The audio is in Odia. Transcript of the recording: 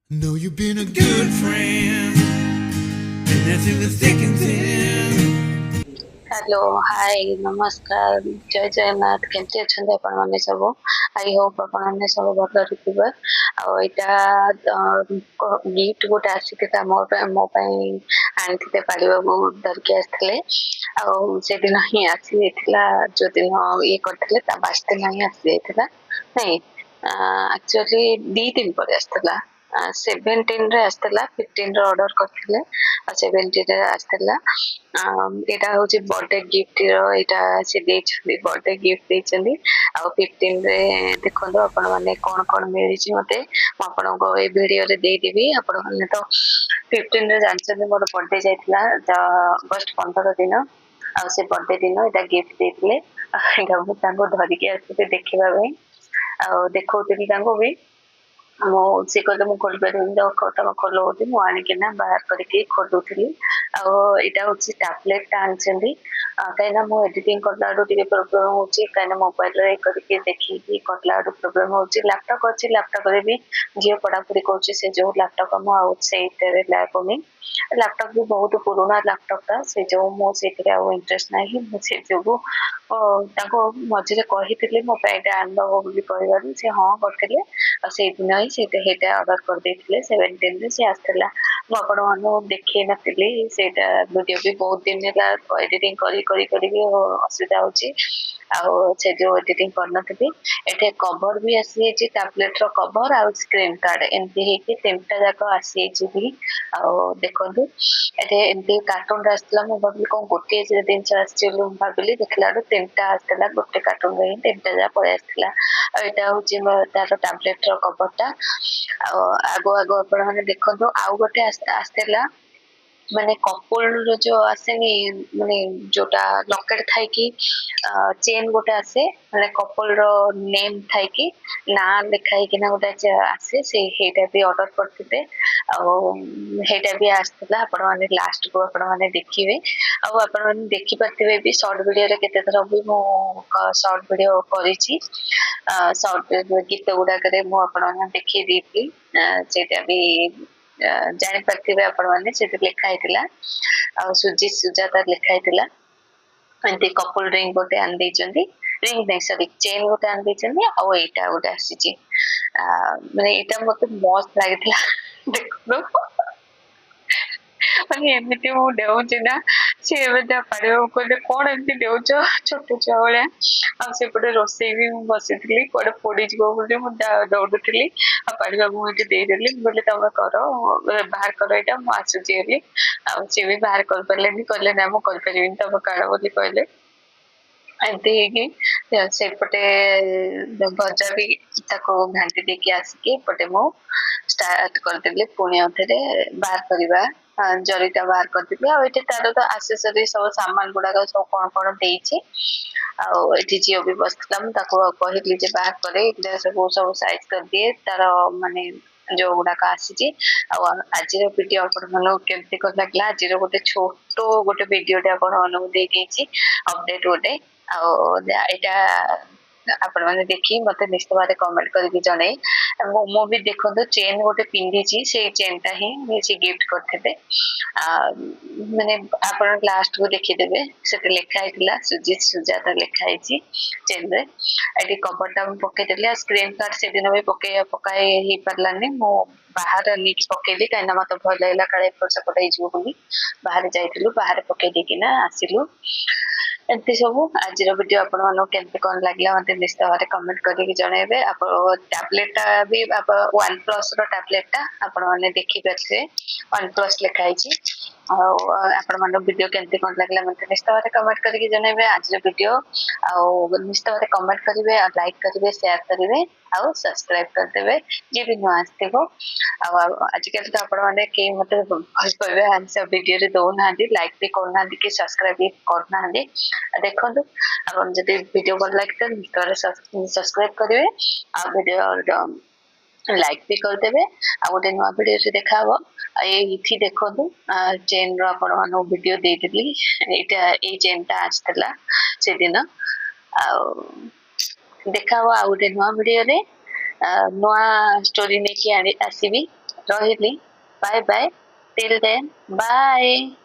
Know you've been a good friend, and that's in the thick and thin. Hello hi नमस्कार जय जगन्नाथ केमती अच्छा आपण मैंने सब आई होप आपण मैंने सब भल थे आईटा गिफ्ट गोटे आसी मो आनी पाड़ धरिकी आसते से दिन ही आसी जो दिन ये करते 5 दिन ही आसी नहीं एक्चुअली 2 दिन पर आसला 17 रे आसला 15 रे ऑर्डर करथिले 17 रे आसला एटा होची बर्थडे गिफ्ट रो एटा से देछबी बर्थडे गिफ्ट देछंदी आ 15 रे देखंदो आपण माने कोन कोन मिली छि मते आपण को ए वीडियो रे देई देबी आपण माने तो 15 रे जानछन मोर बर्थडे जाइतला अगस्त 15 दिन आ से बर्थडे दिन एटा गिफ्ट देथिले एटा मु तांको धरिके आसी देखिबा भाई आ देखौतली तांको भी मो से कहले मु खोलपारिबिनी तम खोल मु आनिकिना बाहर करके खोलुଥିଲି ଆଉ ଏଇଟା ହଉଛି ଟାବଲେଟ ଟା ଆଣିଛନ୍ତି କାହିଁକିନା ମୁଁ ଏଡିଟିଂ କଲା ବେଳକୁ ଟିକେ ପ୍ରୋବ୍ଲେମ ହଉଛି କାହିଁକିନା ମୋବାଇଲରେ କରିକି ଦେଖିକି କଲା ବେଳକୁ ପ୍ରୋବ୍ଲେମ ହଉଛି ଲାପଟପ୍ ଅଛି ଲାପଟପରେ ବି ଝିଅ ପଢାପଢି କରୁଛି ସେ ଯୋଉ ଲାପଟପ୍ ମୁଁ ଆଉ ସେଇଥିରେ ଲାଗୁନି ଲାପଟପ୍ ବି ବହୁତ ପୁରୁଣା ଲାପଟପ୍ ଟା ସେ ଯୋଉ ମୁଁ ସେଇଥିରେ ଆଉ ଇଣ୍ଟରେଷ୍ଟ ନାହିଁ ମୁଁ ସେ ଯୋଗୁ ତାଙ୍କୁ ମଝିରେ କହିଥିଲି ମୋ ପାଇଁ ଏଇଟା ଆଣିଦବ ବୋଲି କହିବାରୁ ସେ ହଁ କରିଥିଲେ ଆଉ ସେଇଦିନ ହିଁ ସେଇଟା ଅର୍ଡର କରିଦେଇଥିଲେ 17 ରେ ସେ ଆସିଥିଲା ମୁଁ ଆପଣମାନଙ୍କୁ ଦେଖେଇ ନଥିଲି ସେଇଟା ଭିଡିଓ ବି ବହୁତ ଦିନ ହେଲା ଏଡିଟିଂ କରି ବି ଅସୁବିଧା ହଉଛି ଆଉ ସେ ଯୋଉ ଏଡିଟିଂ କରିନଥିଲି ଏଠି କଭର ବି ଆସିଯାଇଛି ଟାବଲେଟ ର କଭର ଆଉ ସ୍କ୍ରିନ୍ ଗାର୍ଡ ଏମିତି ହେଇକି 3ଟା ଯାକ ଆସିଯାଇଛି ବି ଆଉ ଦେଖନ୍ତୁ ଏଠି ଏମିତି କାର୍ଟୁନ ରେ ଆସିଥିଲା ମୁଁ ଭାବିଲି କଣ ଗୋଟିଏ ଜିନିଷ ଆସିଛି ବୋଲି ମୁଁ ଭାବିଲି ଦେଖିଲା ବେଳକୁ 3ଟା ଆସିଥିଲା ଗୋଟେ କାର୍ଟୁନ ରେ ହିଁ 3ଟା ଯାକ ପଳେଇ ଆସିଥିଲା ଆଉ ଏଇଟା ହଉଛି ତାର ଟାବଲେଟ ର କଭର ଟା ଆଉ ଆଗ ଆପଣ ମାନେ ଦେଖନ୍ତୁ ଆଉ ଗୋଟେ ଆସିଥିଲା ମାନେ କପଲ ଯୋଉ ଆସେନି ମାନେ ଯୋଉଟା ଲକେଟ ଥାଇକି ଚେନ୍ ଗୋଟେ ଆସେ ମାନେ କପଲ ର ନେମ୍ ଥାଇକି ନାଁ ଲେଖା ହେଇକିନା ଗୋଟେ ଆସେ ସେଇଟା ବି ଅର୍ଡର କରିଥିବେ ଆଉ ସେଇଟା ବି ଆସିଥିଲା ଆପଣ ମାନେ ଲାଷ୍ଟ କୁ ଆପଣ ମାନେ ଦେଖିବେ ଆଉ ଆପଣ ମାନେ ଦେଖିପାରିଥିବେ ବି ସର୍ଟ ଭିଡିଓରେ କେତେ ଥର ବି ମୁଁ ସର୍ଟ ଭିଡିଓ କରିଛି ସର୍ଟ ଗୀତ ଗୁଡାକରେ ମୁଁ ଆପଣ ଦେଖେଇ ଦେଇଥିଲି ସେଇଟା ବି ଜାଣିପାରିଥିବେ ଆପଣ ମାନେ ସେଠି ଲେଖା ହେଇଥିଲା ଆଉ ସୁଜାତା ଲେଖା ହେଇଥିଲା ଏମିତି କପଲ ରିଙ୍ଗ ଗୋଟେ ଆଣିଦେଇଛନ୍ତି ରିଙ୍ଗ ନାଇଁ ସରି ଚେନ୍ ଗୋଟେ ଆଣିଦେଇଛନ୍ତି ଆଉ ଏଇଟା ଗୋଟେ ଆସିଛି ମାନେ ଏଇଟା ମତେ ମସ୍ତ ଲାଗିଥିଲା ଦେଖନ୍ତୁ ମାନେ ଏମିତି ମୁଁ ଡେଉଁଛି ନା ସେ ଏବେ ଯାହା ପାଣିବାକୁ କହିଲେ କଣ ଏମିତି ଡେଉଁଛ ଛୋଟ ଛୁଆ ଭଳିଆ ଆଉ ସେପଟେ ରୋଷେଇ ବି ମୁଁ ବସିଥିଲି କୁଆଡେ ପୋଡିଯିବ ବୋଲି ମୁଁ ଦୌଡୁଥିଲି ଆଉ ପାଣିବାକୁ ମୁଁ ଏଠି ଦେଇଦେଲି ମୁଁ କହିଲି ତମେ କର ବାହାର କର ଏଇଟା ମୁଁ ଆସୁଛି ବୋଲି ଆଉ ସିଏ ବି ବାହାର କରିପାରିଲେନି କହିଲେ ନା ମୁଁ କରିପାରିବିନି ତମେ କାଢ ବୋଲି କହିଲେ ଏମିତି ହେଇକି ସେପଟେ ଭଜା ବି ତାକୁ ଘାଣ୍ଟି ଦେଇକି ଆସିକି ଏପଟେ ମୁଁ ଷ୍ଟାର୍ଟ କରିଦେଲି ପୁଣି ଆଉଥରେ ବାହାର କରିବା ଜରିଟା ବାହାର କରିଦେଲି ଆଉ ଏଠି ତାର ତ ଆସେସରି ସବୁ ସାମାନ ଗୁଡାକ ସବୁ କଣ କଣ ଦେଇଛି ଆଉ ଏଠି ଝିଅ ବି ବସିଥିଲା ମୁଁ ତାକୁ କହିଲି ଯେ ବାହାର କରେ ଏଗୁଡା ସବୁ ସାଇଜ କରିଦିଏ ତାର ମାନେ ଯୋଉ ଗୁଡାକ ଆସିଛି ଆଉ ଆଜିର ଭିଡିଓ ଆପଣ ମାନଙ୍କୁ କେମିତି କଣ ଲାଗିଲା ଆଜିର ଗୋଟେ ଛୋଟ ଗୋଟେ ଭିଡିଓଟେ ଆପଣ ମାନଙ୍କୁ ଦେଇଦେଇଛି ଅପଡେଟ ଗୋଟେ ଆଉ ଏଇଟା ଆପଣ ମାନେ ଦେଖି ମତେ ନିଶ୍ଚିତ ଭାବରେ କମେଣ୍ଟ କରିକି ଜଣେଇ ମୁଁ ବି ଦେଖନ୍ତୁ ଚେନ୍ ଗୋଟେ ପିନ୍ଧିଛି ସେଇ ଚେନ୍ ଟା ହିଁ ସେ ଗିଫ୍ଟ କରିଥିବେ ମାନେ ଆପଣ ଲାଷ୍ଟ କୁ ଦେଖିଦେବେ ସେଠି ଲେଖା ହେଇଥିଲା ସୁଜାତା ଲେଖା ହେଇଛି ଚେନ୍ ରେ ଏଠି କଭର ଟା ମୁଁ ପକେଇଦେଲି ଆଉ ସ୍କ୍ରିନ୍ ଗାର୍ଡ ସେଦିନ ବି ପକାଇ ହେଇପାରିଲାନି ମୁଁ ବାହାରେ ନେଇକି ପକେଇଲି କାହିଁକିନା ମତେ ଭଲ ଲାଗିଲା କାଳେ ଏପଟ ସେପଟ ହେଇଯିବ ବୋଲି ବାହାରେ ଯାଇଥିଲୁ ବାହାରେ ପକେଇ ଦେଇକିନା ଆସିଲୁ ଏମିତି ସବୁ ଆଜିର ଭିଡିଓ ଆପଣ ମାନଙ୍କୁ କେମିତି କଣ ଲାଗିଲା ମତେ ନିଶ୍ଚିତ ଭାବରେ କମେଣ୍ଟ କରିକି ଜଣେଇବେ ଆପଣ ଟାବଲେଟ ଟା ବି ୱାନ ପ୍ଲସ ର ଟାବଲେଟ ଟା ଆପଣ ମାନେ ଦେଖିପାରିବେ ୱାନ ପ୍ଲସ ଲେଖା ହେଇଛି ଆଉ ଆପଣ ମାନଙ୍କ ଭିଡିଓ କେମିତି କଣ ଲାଗିଲା ମତେ ନିଶ୍ଚିତ ଭାବରେ କମେଣ୍ଟ କରିକି ଜଣେଇବେ ଆଜିର ଭିଡିଓ ଆଉ ନିଶ୍ଚିତ ଭାବରେ କମେଣ୍ଟ କରିବେ ଆଉ ଲାଇକ କରିବେ ସେୟାର କରିବେ ଆଉ ସବସ୍କ୍ରାଇବ କରିଦେବେ ଯିଏ ବି ନୂଆ ଆସିଥିବ ଆଉ ଆଜିକାଲି ତ ଆପଣ ମାନେ କେହି ମତେ ଭଲ ପାଇବେ ଆନ୍ସର ଭିଡିଓରେ ଦଉନାହାନ୍ତି ଲାଇକ ବି କରୁନାହାନ୍ତି କି ସବସ୍କ୍ରାଇବ ବି କରୁନାହାନ୍ତି ଦେଖନ୍ତୁ ଆପଣ ଯଦି ଭିଡିଓ ଭଲ ଲାଗିଥାଏ ନିଶ୍ଚିତ ଭାବରେ ସବସ୍କ୍ରାଇବ କରିବେ ଆଉ ଭିଡିଓ ଲାଇକ ବି କରିଦେବେ ଆଉ ଗୋଟେ ନୂଆ ଭିଡିଓରେ ଦେଖାହବ ଏଇଠି ଦେଖନ୍ତୁ ଚେନ୍ ର ଆପଣ ମାନଙ୍କୁ ଭିଡିଓ ଦେଇଦେଲି ଏଇଟା ଏଇ ଚେନ୍ ଟା ଆସିଥିଲା ସେଦିନ ଆଉ ଦେଖାହବ ଆଉ ଗୋଟେ ନୂଆ ଭିଡିଓରେ ନୂଆ ଷ୍ଟୋରି ନେଇକି ଆସିବି ରହିଲି, bye bye, till then bye.